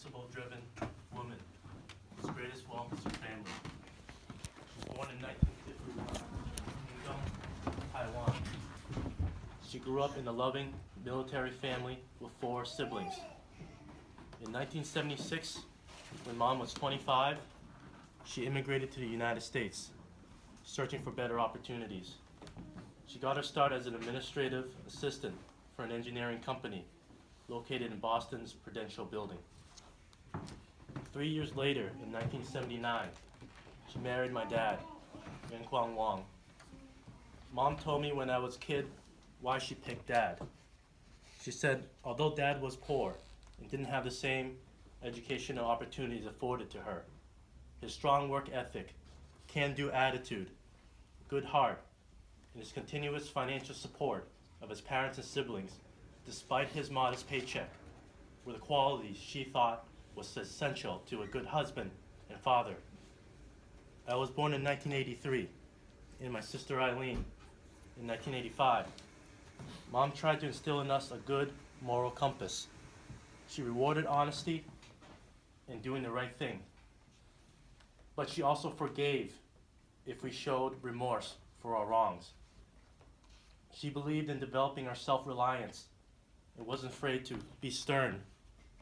principle-driven woman whose greatest wealth is her family. She was born in 1951 in Pingtung, Taiwan. She grew up in a loving military family with 4 siblings. In 1976, when Mom was 25, she immigrated to the United States, searching for better opportunities. She got her start as an administrative assistant for an engineering company located in Boston's Prudential Building. 3 years later, in 1979, she married my dad, Yan Kwang Wong. Mom told me when I was a kid why she picked Dad. She said, although Dad was poor and didn't have the same educational opportunities afforded to her, his strong work ethic, can-do attitude, good heart, and his continuous financial support of his parents and siblings, despite his modest paycheck, were the qualities she thought was essential to a good husband and father. I was born in 1983, and my sister Eileen in 1985. Mom tried to instill in us a good moral compass. She rewarded honesty and doing the right thing. But she also forgave if we showed remorse for our wrongs. She believed in developing our self-reliance and wasn't afraid to be stern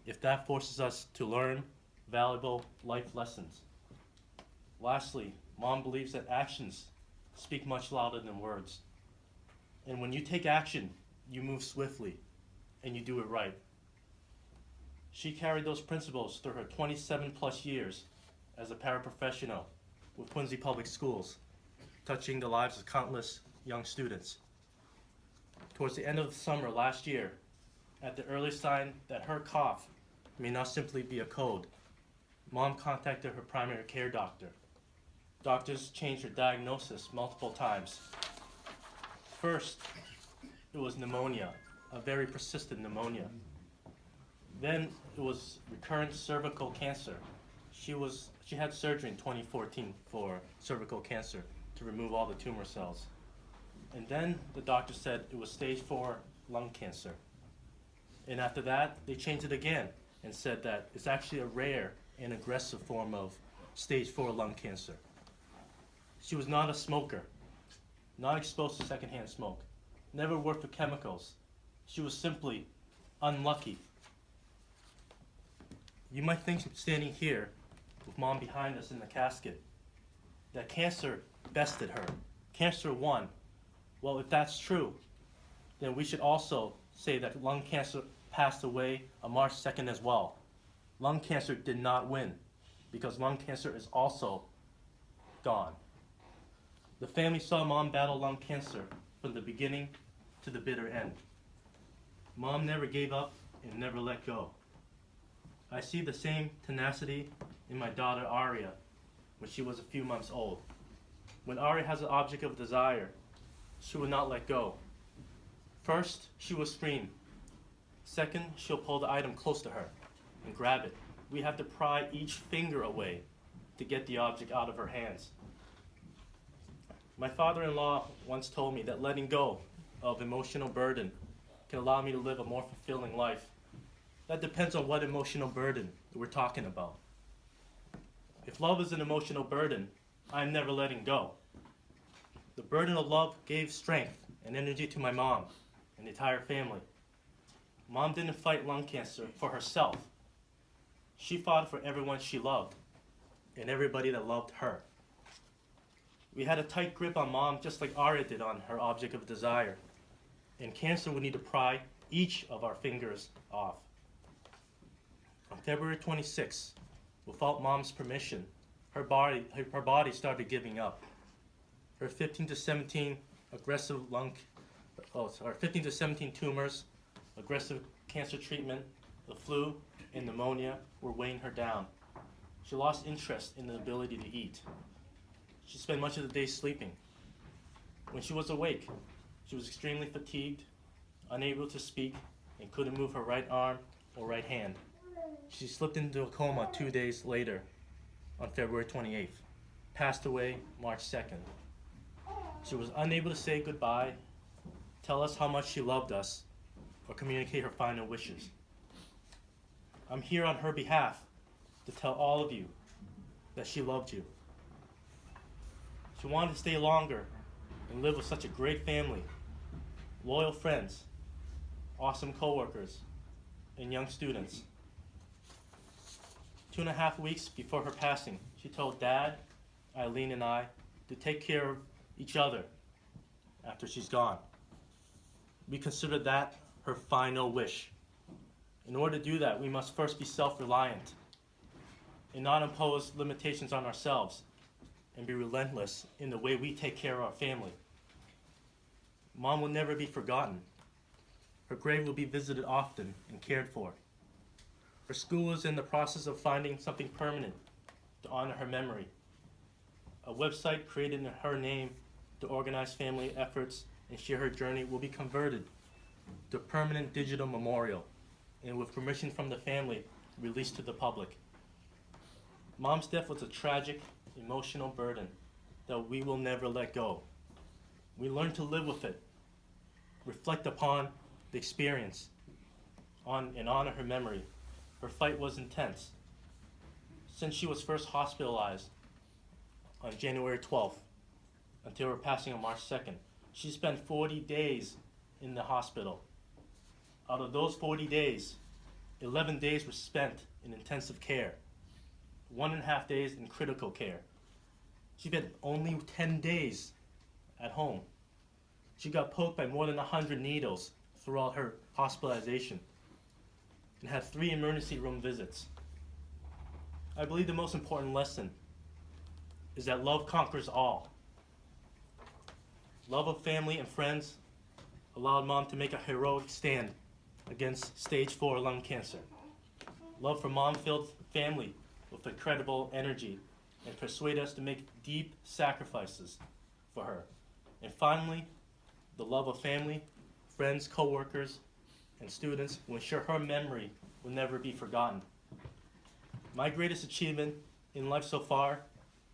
if that forces us to learn valuable life lessons. Lastly, Mom believes that actions speak much louder than words. And when you take action, you move swiftly and you do it right. She carried those principles through her 27 plus years as a paraprofessional with Quincy Public Schools, touching the lives of countless young students. Towards the end of the summer last year, at the early sign that her cough may not simply be a cold, Mom contacted her primary care doctor. Doctors changed her diagnosis multiple times. First, it was pneumonia, a very persistent pneumonia. Then it was recurrent cervical cancer. She had surgery in 2014 for cervical cancer to remove all the tumor cells. And then the doctor said it was stage 4 lung cancer. And after that, they changed it again and said that it's actually a rare and aggressive form of stage 4 lung cancer. She was not a smoker, not exposed to secondhand smoke, never worked with chemicals. She was simply unlucky. You might think standing here with Mom behind us in the casket that cancer bested her. Cancer won. Well, if that's true, then we should also say that lung cancer passed away on March 2nd as well. Lung cancer did not win because lung cancer is also gone. The family saw Mom battle lung cancer from the beginning to the bitter end. Mom never gave up and never let go. I see the same tenacity in my daughter Aria when she was a few months old. When Aria has an object of desire, she will not let go. First, she will scream. Second, she'll pull the item close to her and grab it. We have to pry each finger away to get the object out of her hands. My father-in-law once told me that letting go of emotional burden can allow me to live a more fulfilling life. That depends on what emotional burden we're talking about. If love is an emotional burden, I'm never letting go. The burden of love gave strength and energy to my mom and the entire family. Mom didn't fight lung cancer for herself. She fought for everyone she loved and everybody that loved her. We had a tight grip on Mom just like Aria did on her object of desire. And cancer would need to pry each of our fingers off. On February 26, without Mom's permission, her body started giving up. Her 15 to 17 tumors, aggressive cancer treatment, the flu, and pneumonia were weighing her down. She lost interest in the ability to eat. She spent much of the day sleeping. When she was awake, she was extremely fatigued, unable to speak, and couldn't move her right arm or right hand. She slipped into a coma 2 days later, on February 28th, passed away March 2nd. She was unable to say goodbye, tell us how much she loved us, or communicate her final wishes. I'm here on her behalf to tell all of you that she loved you. She wanted to stay longer and live with such a great family, loyal friends, awesome coworkers, and young students. 2.5 weeks before her passing, she told Dad, Eileen, and I to take care of each other after she's gone. We consider that her final wish. In order to do that, we must first be self-reliant and not impose limitations on ourselves and be relentless in the way we take care of our family. Mom will never be forgotten. Her grave will be visited often and cared for. Her school is in the process of finding something permanent to honor her memory. A website created in her name to organize family efforts and share her journey will be converted to a permanent digital memorial, and with permission from the family, released to the public. Mom's death was a tragic, emotional burden that we will never let go. We learn to live with it, reflect upon the experience, and honor her memory. Her fight was intense. Since she was first hospitalized on January 12th until her passing on March 2nd, she spent 40 days in the hospital. Out of those 40 days, 11 days were spent in intensive care, 1.5 days in critical care. She spent only 10 days at home. She got poked by more than 100 needles throughout her hospitalization and had 3 emergency room visits. I believe the most important lesson is that love conquers all. Love of family and friends allowed Mom to make a heroic stand against stage 4 lung cancer. Love for Mom filled family with incredible energy and persuaded us to make deep sacrifices for her. And finally, the love of family, friends, co-workers, and students will ensure her memory will never be forgotten. My greatest achievement in life so far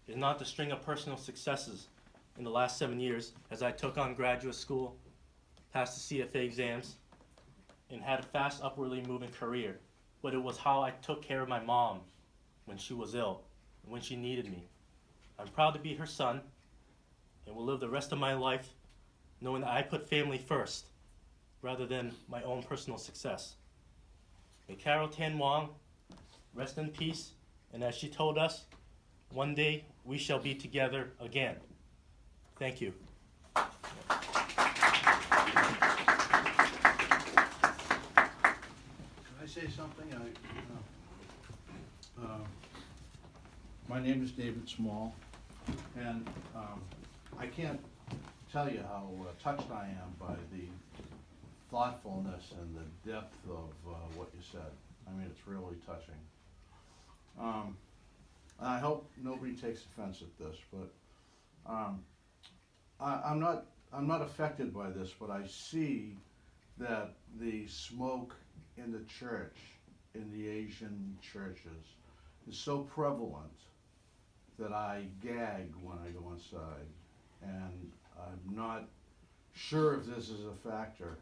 is not the string of personal successes in the last 7 years as I took on graduate school, passed the CFA exams, and had a fast upwardly moving career, but it was how I took care of my mom when she was ill and when she needed me. I'm proud to be her son and will live the rest of my life knowing that I put family first rather than my own personal success. May Carol Tan Wong rest in peace, and as she told us, one day we shall be together again. Thank you. Can I say something? My name is David Small, and I can't tell you how touched I am by the thoughtfulness and the depth of what you said. I mean, it's really touching. I hope nobody takes offense at this, but I'm not affected by this, but I see that the smoke in the church, in the Asian churches, is so prevalent that I gag when I go inside, and I'm not sure if this is a factor,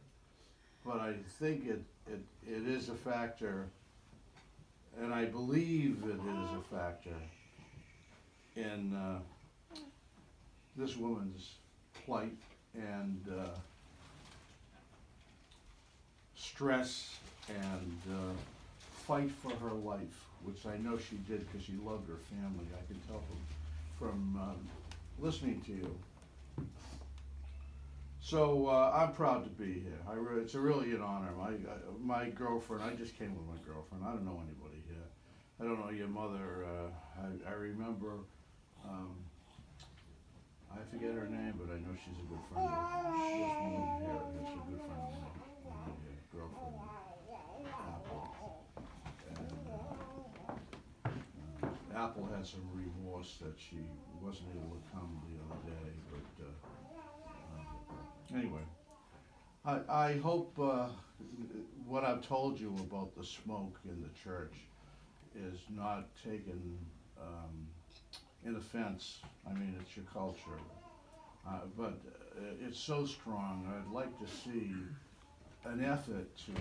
but I think it is a factor, and I believe it is a factor in this woman's plight and stress and fight for her life, which I know she did because she loved her family. I can tell from listening to you. So I'm proud to be here. It's really an honor. My girlfriend, I just came with my girlfriend. I don't know anybody here. I don't know your mother. I remember, I forget her name, but I know she's a good friend of this woman here. She's a good friend of my girlfriend, Apple. And Apple had some remorse that she wasn't able to come the other day, but anyway, I hope what I've told you about the smoke in the church is not taken in offense. I mean, it's your culture, but it's so strong. I'd like to see an effort to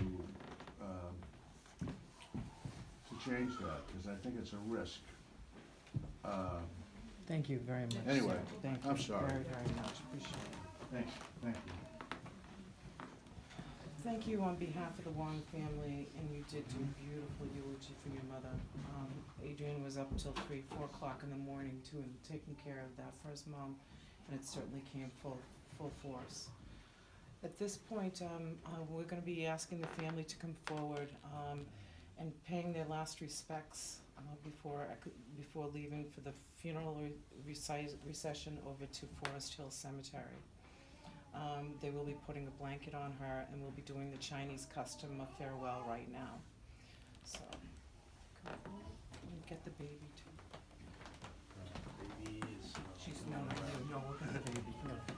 change that, because I think it's a risk. Thank you very much. Anyway, sir. Thank I'm you sorry. very, very much. Appreciate it. Thanks, thank you. Thank you on behalf of the Wong family, and you did do a beautiful eulogy for your mother. Adrian was up till 3, 4 o'clock in the morning too, and taking care of that for his mom, and it certainly came full force. At this point, we're gonna be asking the family to come forward, and paying their last respects, before leaving for the funeral recession over to Forest Hill Cemetery. They will be putting a blanket on her, and we'll be doing the Chinese custom of farewell right now. So, come on, and get the baby too. Baby is. She's no, we're gonna baby.